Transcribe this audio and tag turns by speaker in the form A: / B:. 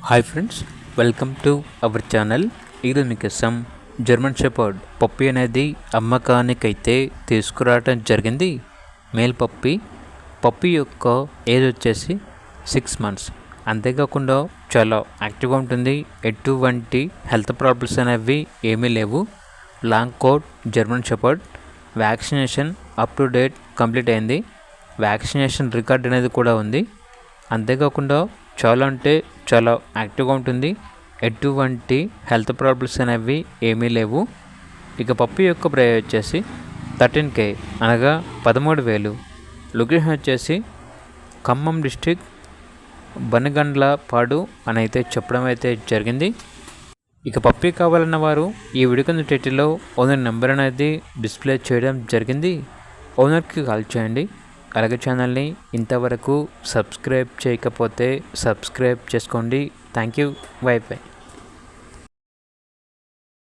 A: Hi friends, welcome to our channel. ఈరోజు మీకోసం German shepherd పప్పి అనేది అమ్మకానికైతే తీసుకురావడం జరిగింది. మేల్ పప్పి యొక్క ఏజ్ వచ్చేసి 6 months. అంతేకాకుండా చాలా యాక్టివ్గా ఉంటుంది. ఎటువంటి హెల్త్ ప్రాబ్లమ్స్ అనేవి ఏమీ లేవు. Long coat German shepherd. Vaccination up to date complete అయింది. వ్యాక్సినేషన్ రికార్డ్ అనేది కూడా ఉంది. అంతేకాకుండా చాలా యాక్టివ్గా ఉంటుంది. ఎటువంటి హెల్త్ ప్రాబ్లమ్స్ అనేవి ఏమీ లేవు. ఇక పప్పి యొక్క ప్రైస్ వచ్చేసి 13K అనగా 13,000. లొకేషన్ వచ్చేసి ఖమ్మం డిస్టిక్ బనగండ్లపాడు అని అయితే చెప్పడం అయితే జరిగింది. ఇక పప్పి కావాలన్న వారు ఈ వీడియో కింద టైటిల్లో ఓనర్ నెంబర్ అనేది డిస్ప్లే చేయడం జరిగింది. ఓనర్కి కాల్ చేయండి. అలాగే ఛానల్ని ఇంతవరకు సబ్స్క్రైబ్ చేయకపోతే సబ్స్క్రైబ్ చేసుకోండి. Thank you. బై.